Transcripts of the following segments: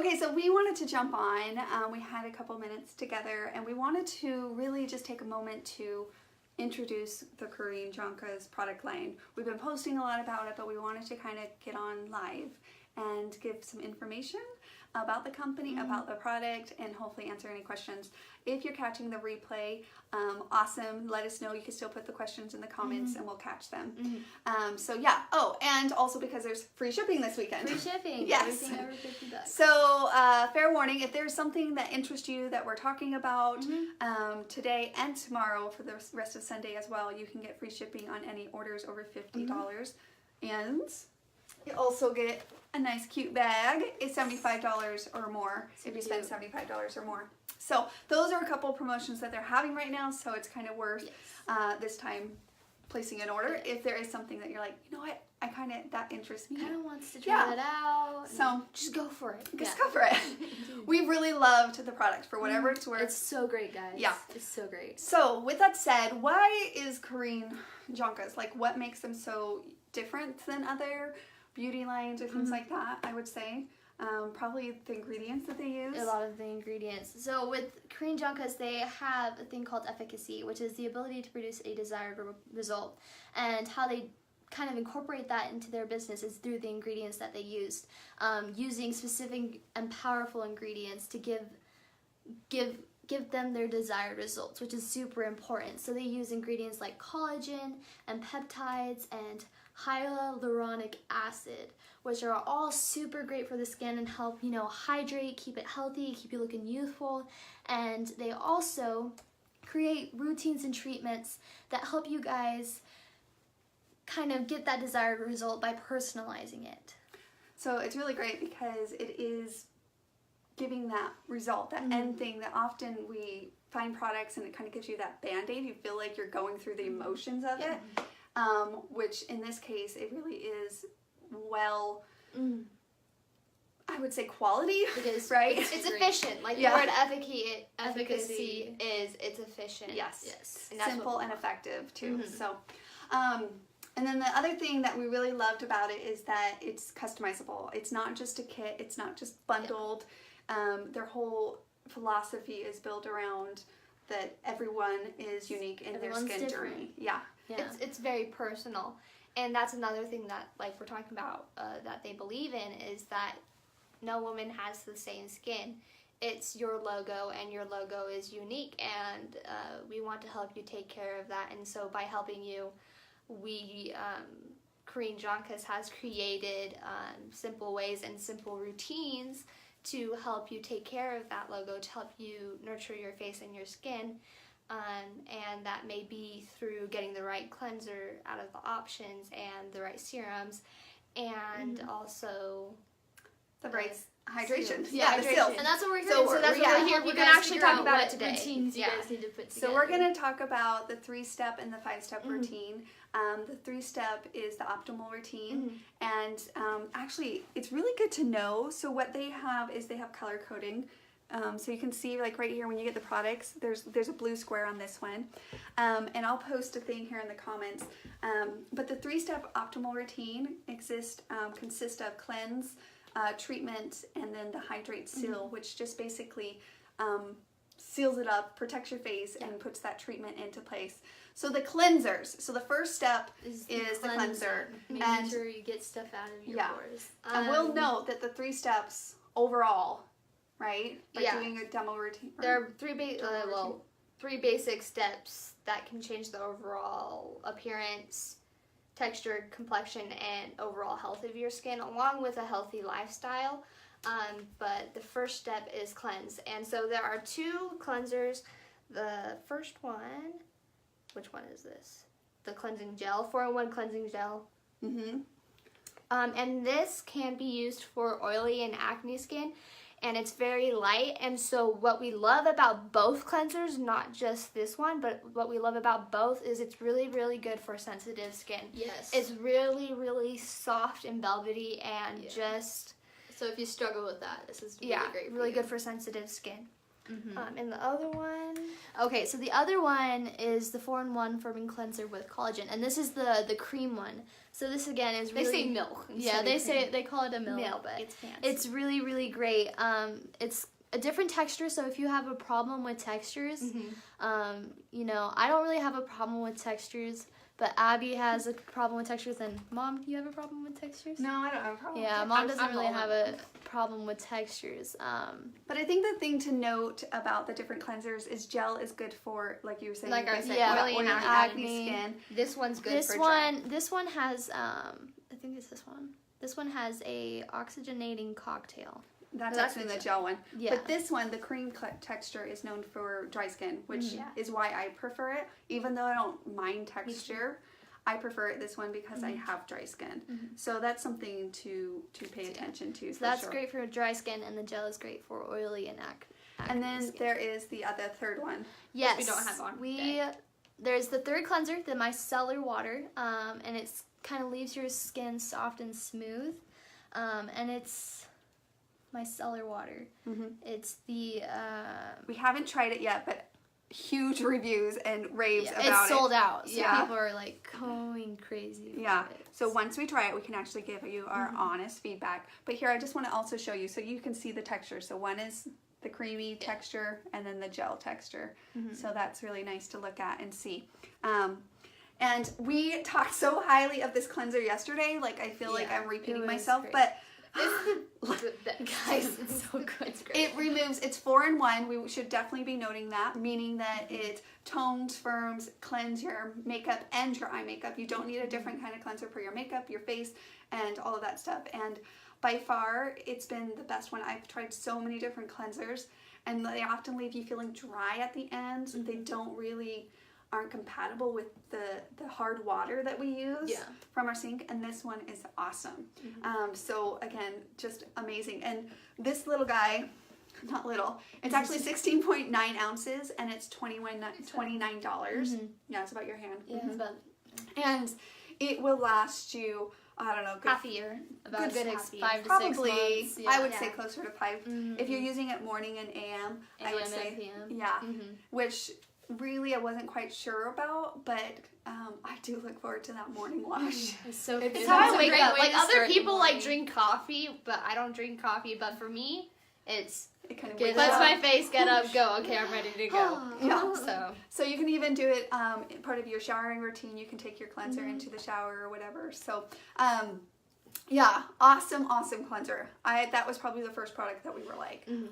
Okay, so we wanted to jump on. We had a couple minutes together, and we wanted to really just take a moment to introduce the Korean Jonka's product line. We've been posting a lot about it, but we wanted to kind of get on live and give some information about the company, about the product, and hopefully answer any questions. If you're catching the replay, awesome. Let us know. You can still put the questions in the comments and we'll catch them. So yeah. Oh, and also because there's free shipping this weekend. Free shipping. Yes. Everything over $50. So fair warning, if there's something that interests you that we're talking about today and tomorrow for the rest of Sunday as well, you can get free shipping on any orders over $50. And you also get a nice cute bag. It's $75 or more if you spend $75 or more. So those are a couple promotions that they're having right now, so it's kind of worth this time placing an order if there is something that you're like, you know what, that interests me. Kind of wants to try that out. So just go for it. Just go for it. We really loved the product for whatever it's worth. It's so great, guys. Yeah. It's so great. So with that said, why is Korean Jonka's, like what makes them so different than other beauty lines or things like that, I would say? Probably the ingredients that they use. A lot of the ingredients. So with Korean Jonkas, they have a thing called efficacy, which is the ability to produce a desired result. And how they kind of incorporate that into their business is through the ingredients that they used, using specific and powerful ingredients to give them their desired results, which is super important. So they use ingredients like collagen and peptides and hyaluronic acid, which are all super great for the skin and help, hydrate, keep it healthy, keep you looking youthful. And they also create routines and treatments that help you guys kind of get that desired result by personalizing it. So it's really great because it is giving that result, that end thing that often we find products and it kind of gives you that band-aid. You feel like you're going through the emotions of it, which in this case, it really is I would say quality. It is, right? It's efficient. Like the word efficacy is, it's efficient. Yes. And that's simple and effective too. So, and then the other thing that we really loved about it is that it's customizable. It's not just a kit. It's not just bundled. Their whole philosophy is built around that everyone is unique in their skin journey. Yeah. It's very personal. And that's another thing that, like we're talking about, that they believe in is that no woman has the same skin. It's your logo, and your logo is unique, and we want to help you take care of that. And so by helping you, we, Korean Jonkas has created simple ways and simple routines to help you take care of that logo, to help you nurture your face and your skin. And that may be through getting the right cleanser out of the options and the right serums, and also the right hydration. Hydration. And that's what we're here. So that's what we're here. We can actually talk about it today. Routines you guys need to put together. So we're going to talk about the 3-step and the 5-step routine. The 3-step is the optimal routine, and actually it's really good to know. So what they have is they have color coding. So you can see, like right here, when you get the products, there's a blue square on this one, and I'll post a thing here in the comments. But the 3-step optimal routine consists of cleanse, treatment, and then the hydrate seal, which just basically seals it up, protects your face, and puts that treatment into place. So the cleansers. So the first step is the cleanser. Making sure you get stuff out of your pores. And we'll note that the 3 steps overall, right? By doing a demo routine. There are three basic steps that can change the overall appearance, texture, complexion, and overall health of your skin, along with a healthy lifestyle. But the first step is cleanse. And so there are 2 cleansers. The first one, which one is this? The cleansing gel, 4-in-1 cleansing gel. And this can be used for oily and acne skin. And it's very light, and so what we love about both cleansers, not just this one, but what we love about both is it's really, really good for sensitive skin. Yes. It's really, really soft and velvety, and just... So if you struggle with that, this is really great for really you. good for sensitive skin. And the other one. Okay, so the other one is the 4-in-1 firming cleanser with collagen, and this is the cream one. So this again is really, They say milk. Yeah, they call it a milk, but it's fancy. it's really, really great. It's a different texture, so if you have a problem with textures, you know, I don't really have a problem with textures, but Abby has a problem with textures, and Mom, you have a problem with textures? No, I don't have a problem. Yeah, Mom doesn't really have a problem with textures. But I think the thing to note about the different cleansers is gel is good for, like you were saying, Like I said, oily oily and acne skin. This one's good This for one, this one has, I think it's this one. This one has a oxygenating cocktail. That's That's actually the the gel one. Yeah. But this one, the cream texture, is known for dry skin, which is why I prefer it. Even though I don't mind texture, I prefer this one because I have dry skin. So that's something to pay attention to. So that's great for dry skin, and the gel is great for oily and acne. And then there is the other third one. Yes, we don't have on today. There's the third cleanser, the micellar water, and it's kind of leaves your skin soft and smooth, and it's micellar water. It's the We haven't tried it yet, but huge reviews and raves about it. it's sold out, so Yeah. people are like going crazy. Yeah, about it. so once we try it, we can actually give you our honest feedback. But here, I just want to also show you so you can see the texture. So one is the creamy texture and then the gel texture. So that's really nice to look at and see. And we talked so highly of this cleanser yesterday, like I feel like I'm repeating was myself, great. but Guys, it's so good. It's great. it removes, it's 4-in-1. We should definitely be noting that, meaning that it tones, firms, cleanse your makeup and your eye makeup. You don't need a different kind of cleanser for your makeup, your face, and all of that stuff. And by far, it's been the best one. I've tried so many different cleansers, and they often leave you feeling dry at the end. They don't really aren't compatible with the hard water that we use from our sink, and this one is awesome. So again, just amazing. And this little guy, not little, it's actually 16.9 ounces, and it's $29. Yeah, it's about your hand. Yeah, it's about And it will last you, I don't know, good, half a year. about good 5 to 6 probably, months. Yeah. I would say closer to 5. If you're using it morning and AM, I would AM say, and PM. yeah, which really I wasn't quite sure about, but I do look forward to that morning wash. It's so It's good. It's how I a wake great up. way Like to other start the people like morning. drink coffee, but I don't drink coffee. But for me, it's It kind of Get wakes let's up. my face get up, go. Okay, I'm ready to go. Yeah. So So you can even do it part of your showering routine. You can take your cleanser into the shower or whatever. So yeah, awesome cleanser. That was probably the first product that we were like, and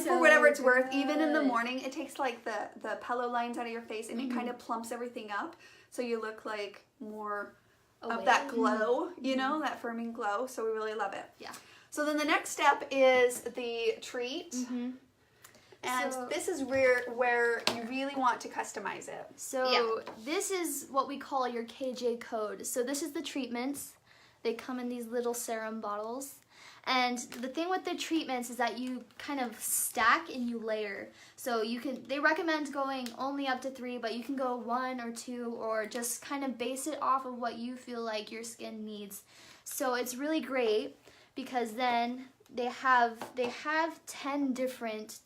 for whatever it's worth, even in the morning, it takes like the pillow lines out of your face, and it kind of plumps everything up, so you look like more of that glow, you know, that firming glow. So we really love it. Yeah. So then the next step is the treat. And So- this is where you really want to customize it. So this is what we call your KJ code. So this is the treatments. They come in these little serum bottles. And the thing with the treatments is that you kind of stack and you layer. So they recommend going only up to 3, but you can go 1 or 2, or just kind of base it off of what you feel like your skin needs. So it's really great because then they have 10 different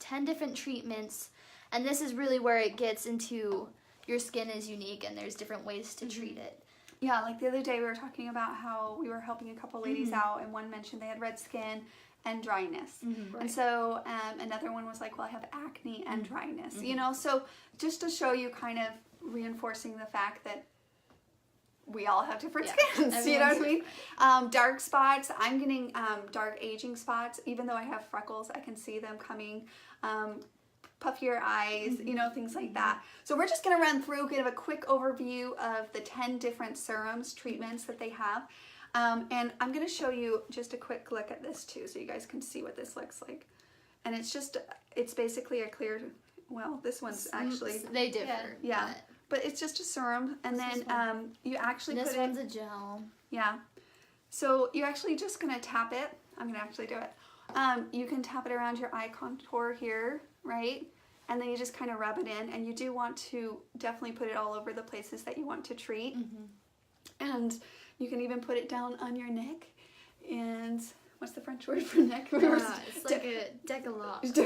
treatments, and this is really where it gets into your skin is unique and there's different ways to treat it. Yeah, like the other day we were talking about how we were helping a couple ladies out, and one mentioned they had red skin and dryness. And so another one was like, well, I have acne and dryness, you know? So just to show you, kind of reinforcing the fact that we all have different skins, you know what I mean? Dark spots, I'm getting dark aging spots. Even though I have freckles, I can see them coming. Puffier eyes, you know, things like that. So we're just going to run through, give a quick overview of the 10 different serums, treatments that they have. And I'm going to show you just a quick look at this too, so you guys can see what this looks like. And it's basically a clear, well, this one's actually, They differ. yeah. But it's just a serum, and then you actually This put one's it, a gel. yeah. So you're actually just gonna tap it. I'm gonna actually do it. You can tap it around your eye contour here, right? And then you just kind of rub it in, and you do want to definitely put it all over the places that you want to treat. And you can even put it down on your neck, and what's the French word for neck? We were It's like a décolletage.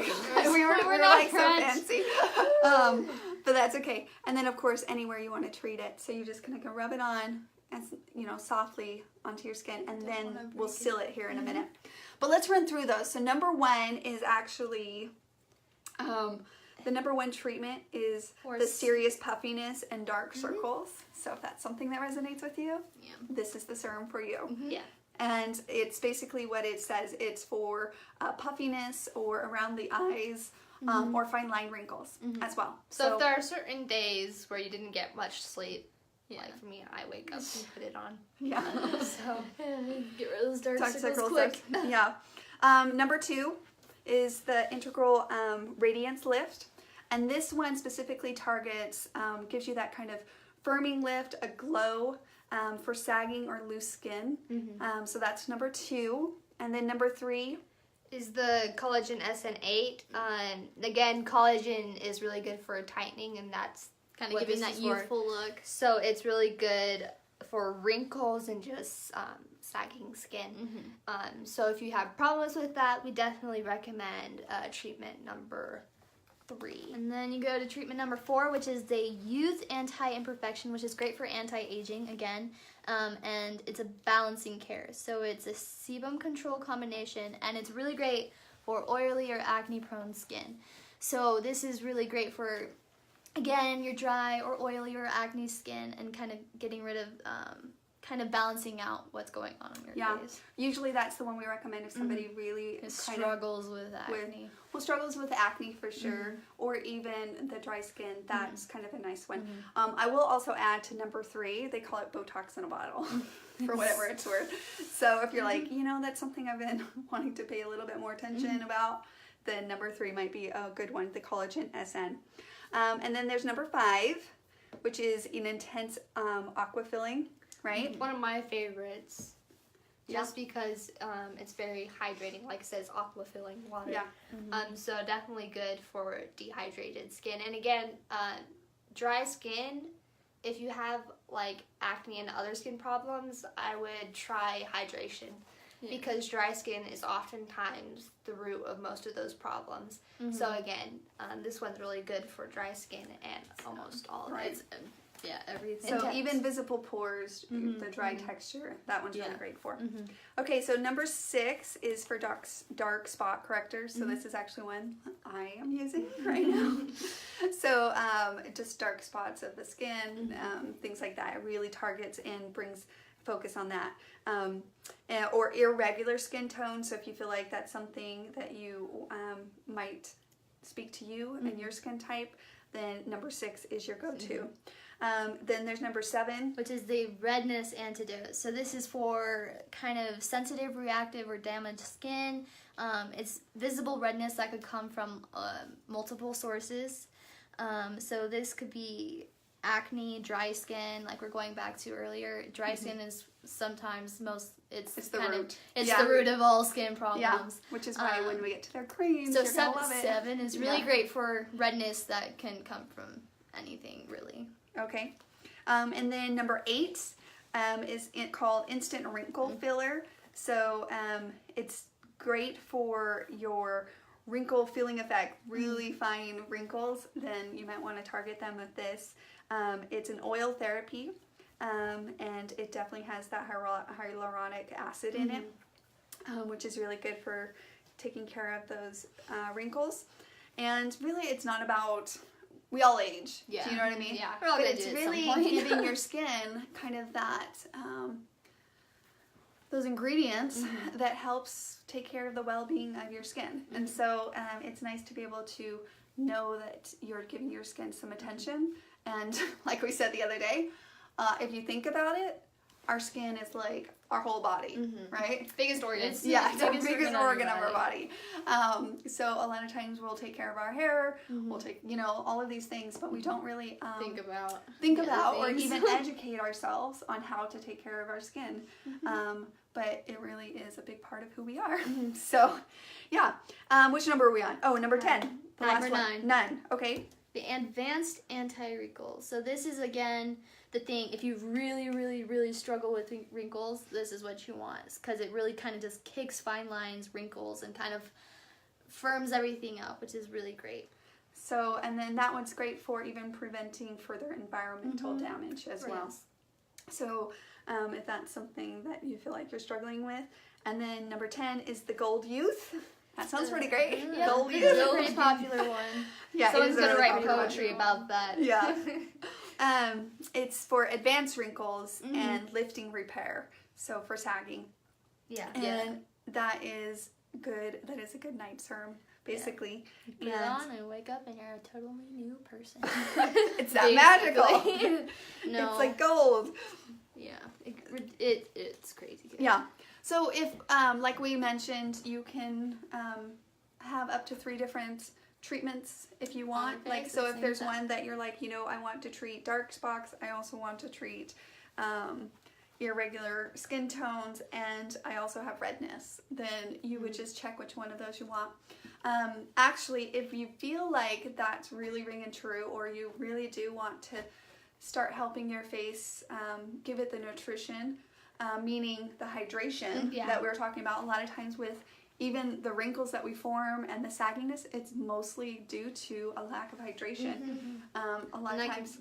we were We're like not so French. fancy. But that's okay. And then of course anywhere you want to treat it. So you're just gonna go rub it on as softly onto your skin, and then we'll seal it here in a minute. But let's run through those. So number one is actually the number one treatment is the serious puffiness and dark circles. So if that's something that resonates with you, this is the serum for you. Yeah. And it's basically what it says. It's for puffiness or around the eyes, or fine line wrinkles as well. So if there are certain days where you didn't get much sleep, like for me, I wake up and put it on. Yeah. So Get rid of those dark Dark circles circles quick. Yeah. Number two is the integral radiance lift. And this one specifically targets, gives you that kind of firming lift, a glow for sagging or loose skin. So that's number two. And then number three is the Collagen SN8. Again, collagen is really good for tightening, and that's Kind of what giving this that is for. youthful look. So it's really good for wrinkles and just sagging skin. So if you have problems with that, we definitely recommend treatment number 3. And then you go to treatment number 4, which is the Youth Anti-Imperfection, which is great for anti-aging again. And it's a balancing care. So it's a sebum control combination, and it's really great for oily or acne-prone skin. So this is really great for, again, your dry or oily or acne skin, and kind of getting rid of, kind of balancing out what's going on in your face. Usually that's the one we recommend if somebody really Struggles with acne. struggles with acne for sure, or even the dry skin. That's kind of a nice one. I will also add to number 3, they call it Botox in a bottle for whatever it's worth. So if you're like, that's something I've been wanting to pay a little bit more attention about, then number 3 might be a good one, the Collagen SN. And then there's number 5, which is an intense aqua filling, right? One of my favorites. Just because it's very hydrating, like it says, aqua filling water. Yeah. So definitely good for dehydrated skin. And again, dry skin, if you have like acne and other skin problems, I would try hydration. Because dry skin is oftentimes the root of most of those problems. So again, this one's really good for dry skin and almost all of it. Everything. So even visible pores, the dry texture, that one's really great for. Okay, so number 6 is for dark spot correctors. So this is actually one I am using right now. So just dark spots of the skin, things like that. It really targets and brings focus on that. Or irregular skin tone. So if you feel like that's something that you might speak to you and your skin type, then number 6 is your go-to. Then there's number 7, which is the redness antidote. So this is for kind of sensitive, reactive, or damaged skin. It's visible redness that could come from multiple sources. So this could be acne, dry skin, like we're going back to earlier. Dry skin is sometimes it's the root. It's the root of all skin problems. Yeah, which is why when we get to their creams, so you're gonna love it. 7 is really great for redness that can come from anything, really. Okay. And then number 8 is called Instant Wrinkle Filler. So it's great for your wrinkle filling effect, really fine wrinkles. Then you might want to target them with this. It's an oil therapy, and it definitely has that hyaluronic acid in it, which is really good for taking care of those wrinkles. And really, it's not about... We all age. Yeah. Do you know what I mean? Yeah. But it's really giving your skin kind of that, those ingredients that helps take care of the well-being of your skin. And so it's nice to be able to know that you're giving your skin some attention. And like we said the other day, if you think about it, our skin is like our whole body, right? Biggest organ. It's the biggest organ of our body. So a lot of times we'll take care of our hair, we'll take, all of these things, but we don't really think about or even educate ourselves on how to take care of our skin. But it really is a big part of who we are. So, yeah. Which number are we on? Oh, number 10. The last Number one. 9. Okay. The Advanced Anti-Wrinkle. So this is, again, the thing. If you really, really, really struggle with wrinkles, this is what you want, because it really kind of just kicks fine lines, wrinkles, and kind of firms everything up, which is really great. So, and then that one's great for even preventing further environmental damage as well. Yes. So, if that's something that you feel like you're struggling with. And then number 10 is the Gold Youth. That sounds pretty great. Yeah, Gold this Youth. is a pretty popular one. Yeah, Someone's it is a gonna really write popular poetry one. about that. Yeah. It's for advanced wrinkles and lifting repair. So for sagging. Yeah. And that is good. That is a good night serum, basically. You put it on and wake up and you're a totally new person. It's that magical. No. It's like gold. Yeah, it's crazy good. Yeah. So if, like we mentioned, you can have up to 3 different treatments if you want. Okay, Like, so so if same there's stuff. one that you're like, you know, I want to treat dark spots, I also want to treat irregular skin tones, and I also have redness, then you would just check which one of those you want. Actually, if you feel like that's really ringing true, or you really do want to start helping your face, give it the nutrition, meaning the hydration that we were talking about. A lot of times with even the wrinkles that we form and the sagginess, it's mostly due to a lack of hydration. A lot of times,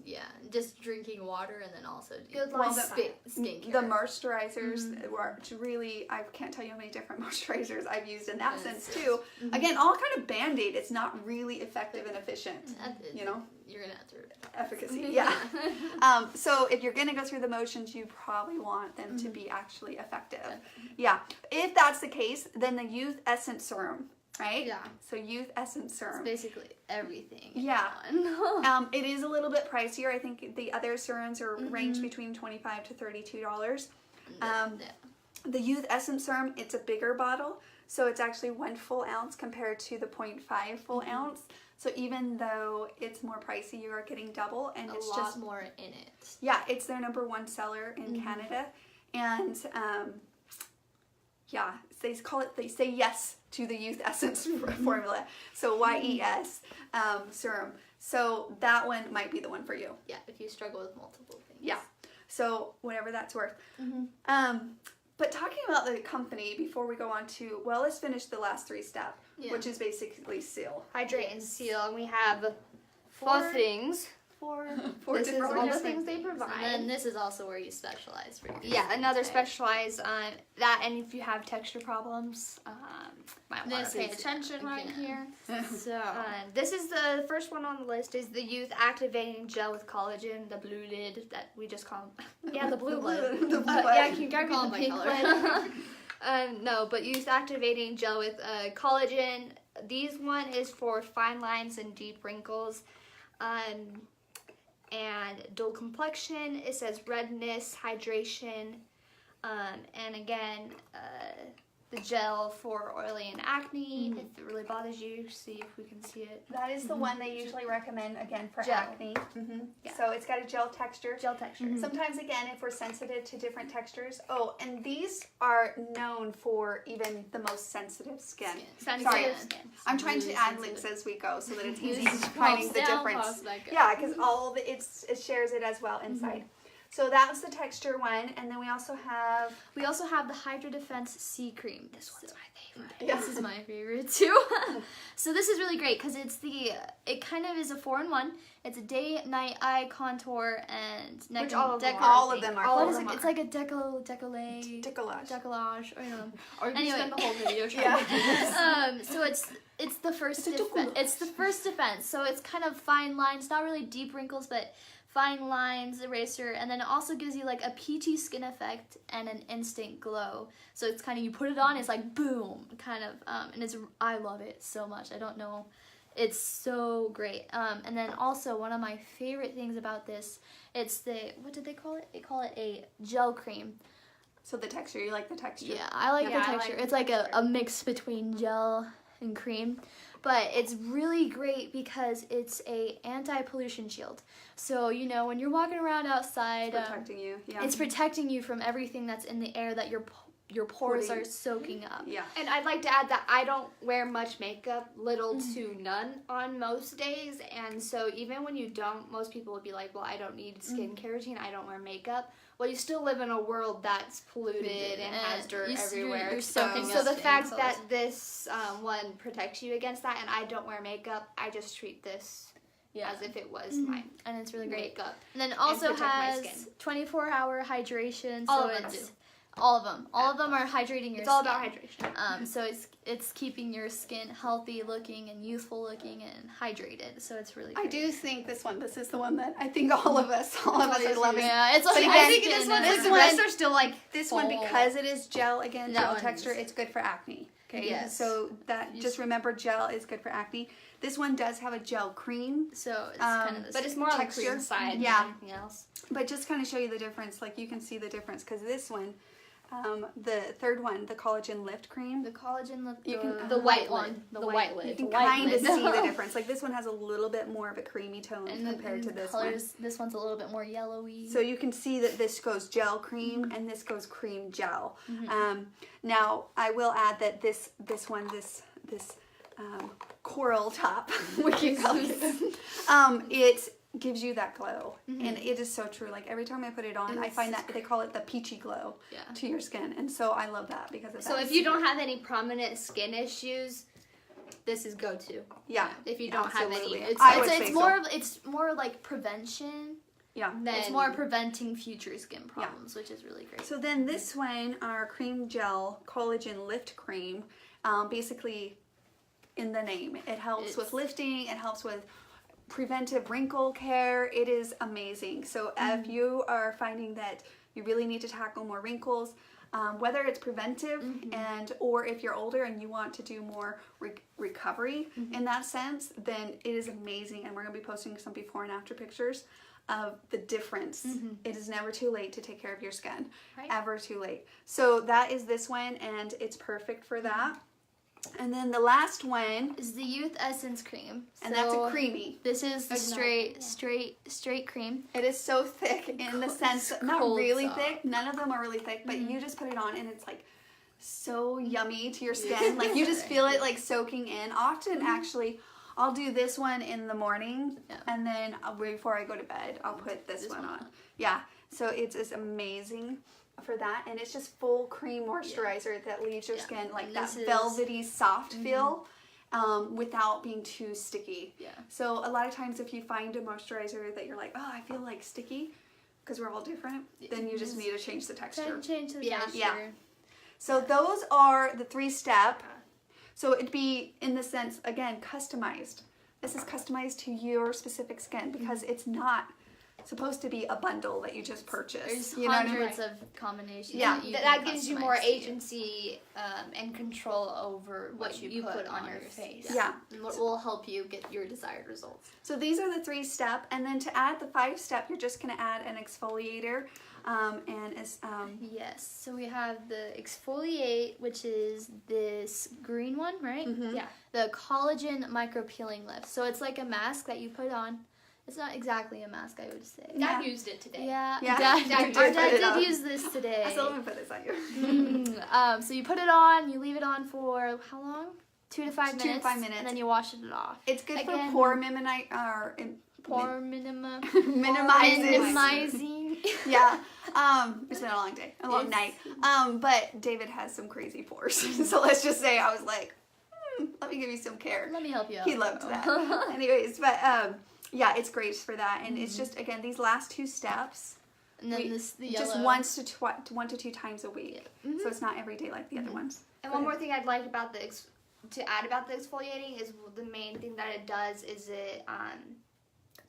just drinking water, and then also Good well, skincare. the moisturizers were really, I can't tell you how many different moisturizers I've used in that sense too. Again, all kind of band-aid. It's not really effective and efficient, you know? You're gonna have to Efficacy, yeah. So if you're gonna go through the motions, you probably want them to be actually effective. Yeah. If that's the case, then the Youth Essence Serum, right? Yeah. So Youth Essence Serum. It's basically everything. Yeah. in one. It is a little bit pricier. I think the other serums are range between $25 to $32. The Youth Essence Serum, it's a bigger bottle, so it's actually 1 full ounce compared to the 0.5 full ounce. So even though it's more pricey, you are getting double, and it's a lot just more in it. yeah, it's their #1 seller in Canada, and yeah, they say yes to the Youth Essence formula. So YES serum. So that one might be the one for you. Yeah, if you struggle with multiple things. Yeah. So whatever that's worth. But talking about the company before we go on to, well, let's finish the last 3 step, which is basically seal. Hydrate and seal, and we have 4 things. 4 This is different all the ones. things they provide. And then this is also where you specialize for your Yeah, another specialized on that, and if you have texture problems, might want This to pay is- attention right again. here. So This is the first one on the list, is the Youth Activating Gel with Collagen, the blue lid that we just call yeah, the blue lid. The blue Yeah, lid. can you Call the it by pink color. lid? No, but Youth Activating Gel with collagen. These one is for fine lines and deep wrinkles. And dull complexion, it says redness, hydration, and again, the gel for oily and acne, if it really bothers you, see if we can see it. That is the one they usually recommend, again, for Gel. acne. Yeah. So it's got a gel texture. Gel texture. Sometimes, again, if we're sensitive to different textures. Oh, and these are known for even the most sensitive skin. Sensitive Sorry. skin. I'm trying to Really add sensitive. links as we go so that it's easy This finding the pops down, difference. pops back up. Yeah, because all of it shares it as well inside. So that was the texture one, and then we also have We also have the Hydra Defense C Cream. This one's my favorite. Yeah. This is my favorite too. So this is really great because it kind of is a 4-in-1. It's a day, night, eye contour, and neck Which and all of them deco- are. all of them are. All What of is them it? It's are. like a decolletage, Decollage. or you know. Or you can Anyway. spend the whole video trying Yeah. to do this. So it's the first It's a defense. decollage. It's the first defense. So it's kind of fine lines, not really deep wrinkles, but fine lines, eraser, and then it also gives you like a peachy skin effect and an instant glow. So it's kind of, you put it on, it's like boom, kind of, and I love it so much. I don't know, it's so great. And then also one of my favorite things about this, it's what did they call it? They call it a gel cream. So the texture, you like the texture? Yeah, I like Yeah, the I like texture. the It's like texture. a mix between gel and cream. But it's really great because it's a anti-pollution shield. So, you know, when you're walking around outside, It's protecting you. Yeah. it's protecting you from everything that's in the air that you're your pores Pudding. are soaking up. Yeah. And I'd like to add that I don't wear much makeup, little to none on most days. And so even when you don't, most people would be like, well, I don't need skincare routine. I don't wear makeup. Well, you still live in a world that's polluted and has dirt everywhere. You're soaking So up the things fact all that the time. this one protects you against that, and I don't wear makeup, I just treat this as if it was my and it's really great. makeup. And then it also protect my has skin. 24-hour hydration. All So of them it's do. all of them. All of them are hydrating your It's all skin. about hydration. So it's keeping your skin healthy looking and youthful looking and hydrated. So it's really I great. do think this is the one that I think all of us are loving. Yeah, it's But like again, I think this one, this the one- rest are still like This one, full. because it is gel, again, That gel one's- texture, it's good for acne. Okay, Yes. so that just remember, gel is good for acne. This one does have a gel cream, So it's kind of this. But it's more on the texture. cream side Yeah. than anything else. but just kind of show you the difference. Like you can see the difference because this one, the third one, the collagen lift cream, the collagen lip. You can- The white one. The white you lid. can white kind of lid. see the difference. Like this one has a little bit more of a creamy tone and compared to this colors, this one's a little bit more yellowy. one. So you can see that this goes gel cream and this goes cream gel. Now I will add that this coral top, we can call it, it gives you that glow, and it is so true. Like every time I put it on, I find that they call it the peachy glow to your skin, and so I love that because of that. So if you don't have any prominent skin issues, this is go-to. yeah, If you don't absolutely. have any, I would say it's so. more it's more like prevention. Yeah. then It's more preventing future skin problems, which is really great. So then this one, our cream gel collagen lift cream, basically in the name, it helps with lifting, it helps with preventive wrinkle care. It is amazing. So if you are finding that you really need to tackle more wrinkles, whether it's preventive and or if you're older and you want to do more recovery in that sense, then it is amazing. And we're going to be posting some before and after pictures of the difference. It is never too late to take care of your skin. Right. Ever too late. So that is this one, and it's perfect for that. And then the last one, Is the Youth Essence cream, and that's a creamy. This is the straight cream. It is so thick in the sense, not cold really soft. thick. None of them are really thick, but you just put it on and it's like so yummy to your skin. Like you just feel it like soaking in. Often actually, I'll do this one in the morning, and then before I go to bed, I'll put this one on. Yeah, so it's amazing for that, and it's just full cream moisturizer that leaves your skin like And that this is- velvety soft feel. Without being too sticky. Yeah. So a lot of times if you find a moisturizer that you're like, oh, I feel like sticky, because we're all different, then you just need to change the texture. Change the Yeah. texture. Yeah. So those are the 3-step. So it'd be, in the sense, again, customized. This is customized to your specific skin because it's not supposed to be a bundle that you just purchase. There's You know what I mean? hundreds of combinations. Yeah. you that can gives you customize more to. agency and control over what you put on your face. Yeah. And what will help you get your desired results. So these are the 3-step, and then to add the 5-step, you're just going to add an exfoliator, Yes, so we have the exfoliate, which is this green one, right? Yeah. The collagen micro peeling lift. So it's like a mask that you put on. It's not exactly a mask, I would say. Dad used it today. Yeah, Yeah. Dad, Dad our did dad put it did on. use this today. I still haven't put this on you. So you put it on, you leave it on for how long? 2 to 5 minutes. 2 to 5 minutes. And then you wash it off. It's good Again, for pore minimizing. minimizing. Yeah. It's been a long day, a long night. But David has some crazy pores, so let's just say I was like, let me give you some care. Let me help you out. He loved that. Anyways, but yeah, it's great for that, and it's just again these last 2 steps. And then the yellow. Just 1 to 2 times a week, so it's not every day like the other ones. And one more thing I'd like about to add about the exfoliating is the main thing that it does is it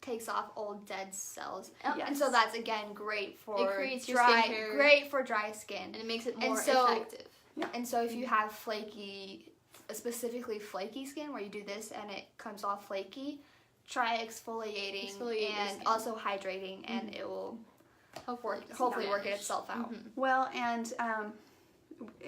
takes off old dead cells. Yes. And so that's again great for It creates your dry skincare. great for dry skin. And it makes it And more so- effective. And so if you have specifically flaky skin where you do this and it comes off flaky, try exfoliating Exfoliate your and skin. also hydrating, and it will hopefully work it itself out. Well, and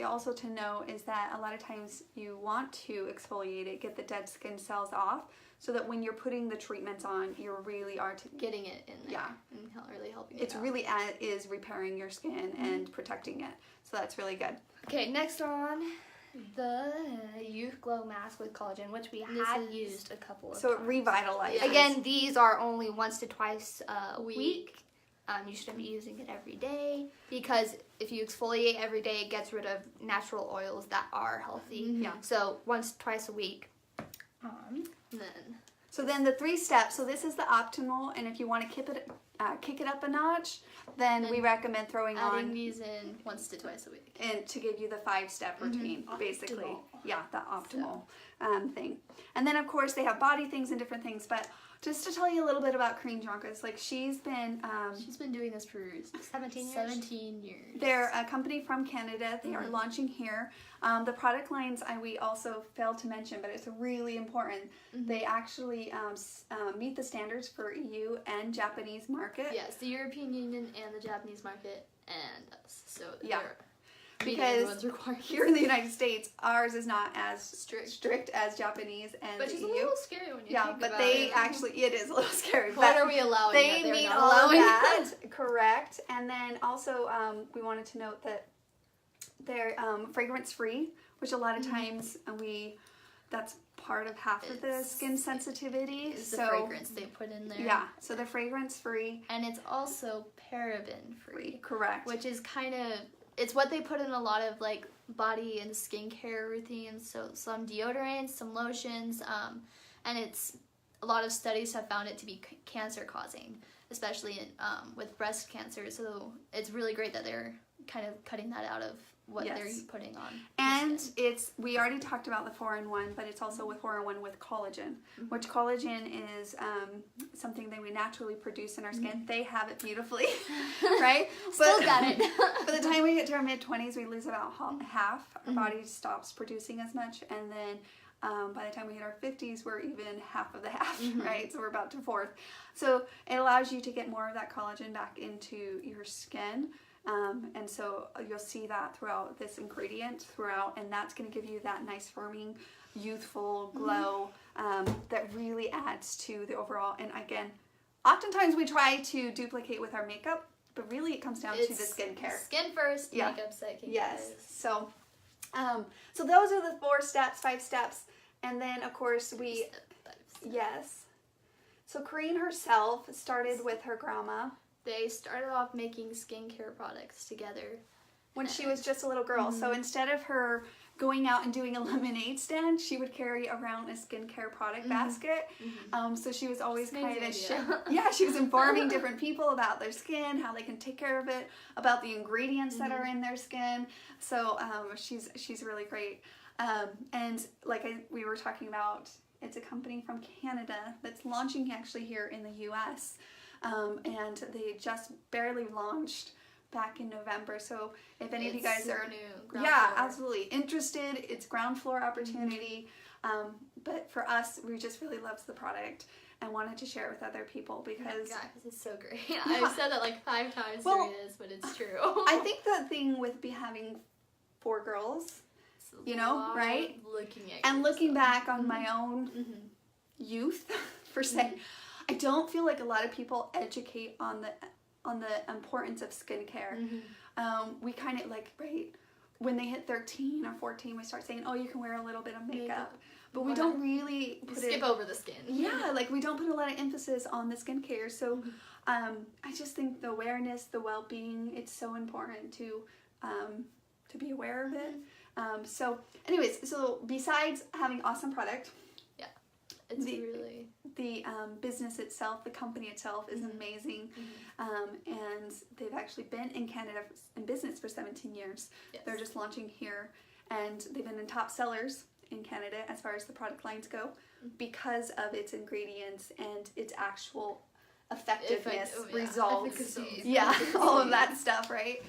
also to know is that a lot of times you want to exfoliate it, get the dead skin cells off, so that when you're putting the treatments on, you really are getting it in there. Yeah. And really helping it It's out. really is repairing your skin and protecting it. So that's really good. Okay, next on the Youth Glow Mask with Collagen, which we had used a couple of So it times. revitalizes. Yeah. Again, these are only once to twice a week. You shouldn't be using it every day because if you exfoliate every day, it gets rid of natural oils that are healthy. Yeah. So once, twice a week. So then the 3 steps. So this is the optimal, and if you want to kick it up a notch, then we recommend throwing adding on these in once to twice a week. and to give you the 5-step routine, basically. Optimal. Yeah, the optimal thing. And then of course they have body things and different things, but just to tell you a little bit about Korean Jonkas, like she's been doing this for 17 years. 17 years. they're a company from Canada. They are launching here. The product lines we also failed to mention, but it's really important. They actually meet the standards for EU and Japanese market. Yes, the European Union and the Japanese market and us. So Yeah. they're meeting Because everyone's requirements. here in the United States, ours is not as Strict. as Japanese and But the it's EU. a little scary when you Yeah, think but about they it. actually, it is a little scary. What but are we allowing they that they're meet not all of allowing? that, correct. And then also, we wanted to note that they're fragrance free, which a lot of times that's part of half of the It's- skin sensitivity. It's the So fragrance they put in there. yeah, so they're fragrance free. And it's also paraben free. Correct. Which is kind of, it's what they put in a lot of like body and skincare routines. So some deodorants, some lotions, and it's, a lot of studies have found it to be cancer causing, especially in, with breast cancer. So it's really great that they're kind of cutting that out of what Yes. they're putting on. And the skin. it's, we already talked about the 4-in-1, but it's also with 4-in-1 with collagen, which collagen is something that we naturally produce in our skin. They have it beautifully, right? Still But got it. by the time we get to our mid-20s, we lose about half. Our body stops producing as much, and then by the time we hit our 50s, we're even half of the half, right? So we're about to fourth. So it allows you to get more of that collagen back into your skin. And so you'll see that throughout this ingredient and that's going to give you that nice firming, youthful glow that really adds to the overall. And again, oftentimes we try to duplicate with our makeup, but really it comes down to the skincare. Skin first, Yeah. makeup second. Yes. guys. So, so those are the 4 steps, 5 steps, and then of course we yes. So Corinne herself started with her grandma They started off making skincare products together. when she was just a little girl. So instead of her going out and doing a lemonade stand, she would carry around a skincare product basket. So she was always kind Amazing of idea. she was informing different people about their skin, how they can take care of it, about the ingredients that are in their skin. So she's really great. And like we were talking about, it's a company from Canada that's launching actually here in the U.S. And they just barely launched back in November. So if any of you guys are new. absolutely interested, it's ground floor opportunity. But for us, we just really loved the product and wanted to share it with other people because Guys, it's so great. I've said that like 5 times Well, through this, but it's true. I think the thing with having 4 girls, It's a you know, lot right? Looking at and looking yourself. back on my own youth, per se, I don't feel like a lot of people educate on the importance of skincare. We kind of like, right, when they hit 13 or 14, we start saying, oh, you can wear a little bit of makeup. But we don't really You put skip over the skin. Yeah, like we don't put a lot of emphasis on the skincare. So I just think the awareness, the well-being, it's so important to be aware of it. So anyways, so besides having awesome product, It's The- really the business itself, the company itself is amazing. And they've actually been in Canada in business for 17 years. yes. They're just launching here, and they've been in top sellers in Canada as far as the product lines go because of its ingredients and its actual effectiveness, results, efficacy. yeah, all of that stuff, right?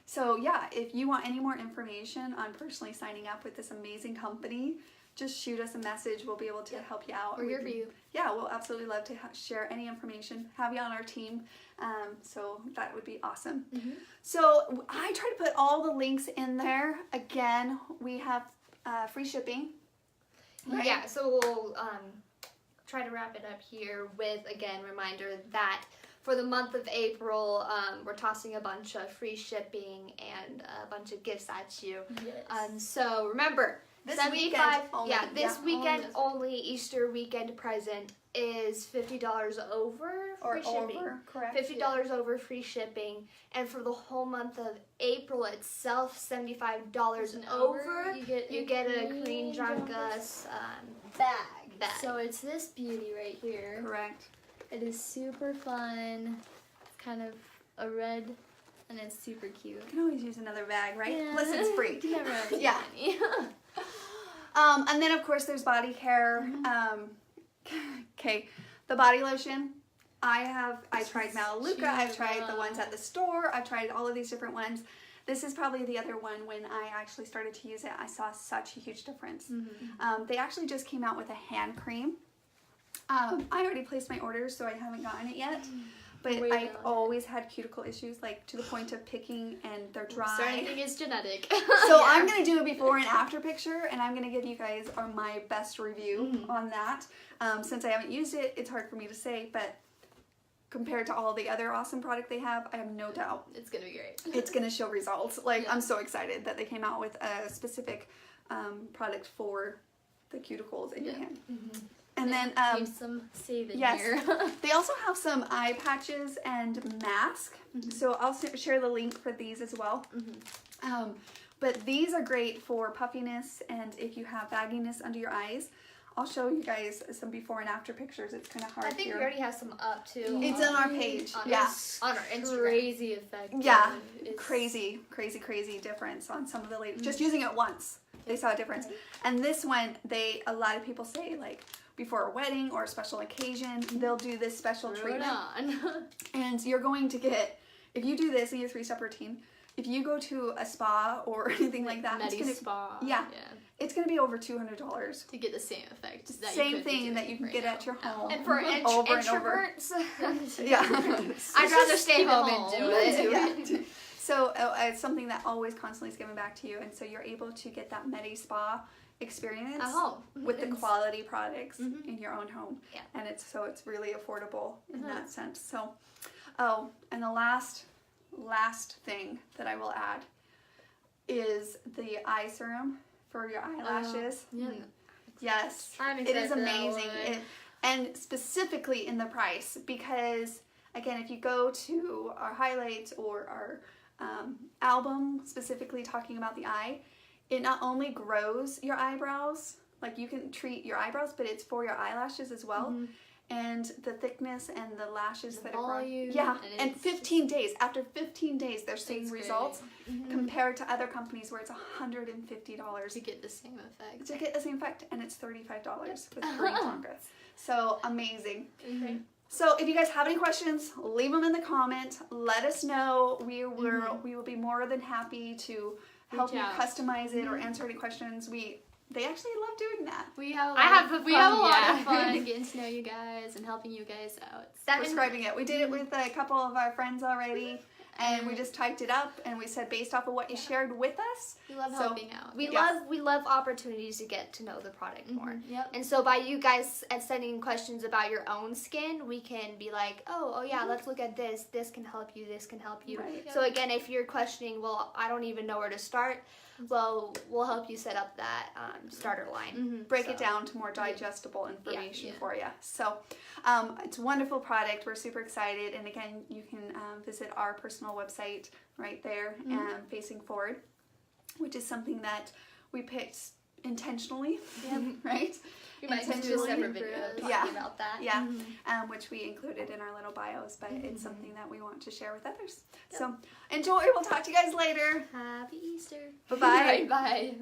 So yeah, if you want any more information on personally signing up with this amazing company, just shoot us a message. We'll be able to help you out. We're here for you. Yeah, we'll absolutely love to share any information, have you on our team. So that would be awesome. So I try to put all the links in there. Again, we have free shipping. Right? Yeah, so we'll try to wrap it up here with, again, reminder that for the month of April, we're tossing a bunch of free shipping and a bunch of gifts at you. Yes. So remember, This 75, weekend only. this weekend only. only, Easter weekend present is $50 over free shipping. Correct. $50 over free shipping, and for the whole month of April itself, $75 and over. You get a Green Junkus bag. So it's this beauty right here. Correct. It is super fun. It's kind of a red, and it's super cute. You can always use another bag, right? Yeah. Plus it's free. Never ends Yeah. money. And then of course there's body care. Okay, the body lotion. I tried Melaleuca. I've tried the ones at the store. I've tried all of these different ones. This is probably the other one. When I actually started to use it, I saw such a huge difference. They actually just came out with a hand cream. I already placed my order, so I haven't gotten it yet. But I've always had cuticle issues, like to the point of picking and they're dry. Starting to think it's genetic. So I'm going to do a before and after picture, and I'm going to give you guys my best review on that. Since I haven't used it, it's hard for me to say, but compared to all the other awesome product they have, I have no doubt It's gonna be great. it's going to show results. Like, I'm so excited that they came out with a specific product for the cuticles in your hand. And then Need some saving yes. here. They also have some eye patches and mask. So I'll share the link for these as well. But these are great for puffiness and if you have bagginess under your eyes. I'll show you guys some before and after pictures. It's kind of hard I think here. we already have some up too. It's on our page. On Yeah. on our Instagram. Crazy effective. Yeah. It's Crazy difference on some of the ladies. Just using it once, they saw a difference. And this one, a lot of people say, like, before a wedding or a special occasion, they'll do this special treatment. on. And you're going to get, if you do this in your 3-step routine, if you go to a spa or anything like that, Spa. Yeah. It's going to be over $200. To get the same effect. That Same you could be thing doing that you can right get now. at your home. And for over and over. introverts, Yeah. I'd rather stay home and do it. Yeah. So it's something that always constantly is given back to you, and so you're able to get that Medi Spa experience At home. with the quality products in your own home. Yeah. And it's really affordable in that sense. So, and the last thing that I will add is the eye serum for your eyelashes. Yeah. Yes, I'm it excited is for that amazing. one. And specifically in the price, because again, if you go to our highlights or our album specifically talking about the eye, it not only grows your eyebrows, like you can treat your eyebrows, but it's for your eyelashes as well. And the thickness and the lashes that are growing. volume, Yeah, and and 15 days. After 15 days, they're seeing It's great. results compared to other companies where it's $150 To get the same effect. to get the same effect, and it's $35 with Green Junkus. So amazing. So if you guys have any questions, leave them in the comment. Let us know. We will be more than happy to help Reach you out. customize it or answer any questions. They actually love doing that. We have I have a we have a fun- lot yeah. of fun getting to know you guys and helping you guys out. Prescribing it. We did it with a couple of our friends already, and we just typed it up and we said based off of what you shared with us. We love So, helping out. We Yeah. love opportunities to get to know the product more. Yep. And so by you guys sending questions about your own skin, we can be like, oh yeah, let's look at this. This can help you. This can help you. Right. So again, if you're questioning, well, I don't even know where to start, well, we'll help you set up that starter line. Break it down to more digestible information Yeah. for you. So it's a wonderful product. We're super excited. And again, you can visit our personal website right there, facing forward, which is something that we picked intentionally, right? We might do a Intentionally. separate video talking Yeah. about that. Yeah, which we included in our little bios, but it's something that we want to share with others. So enjoy. We'll talk to you guys later. Happy Easter. Bye-bye. Bye.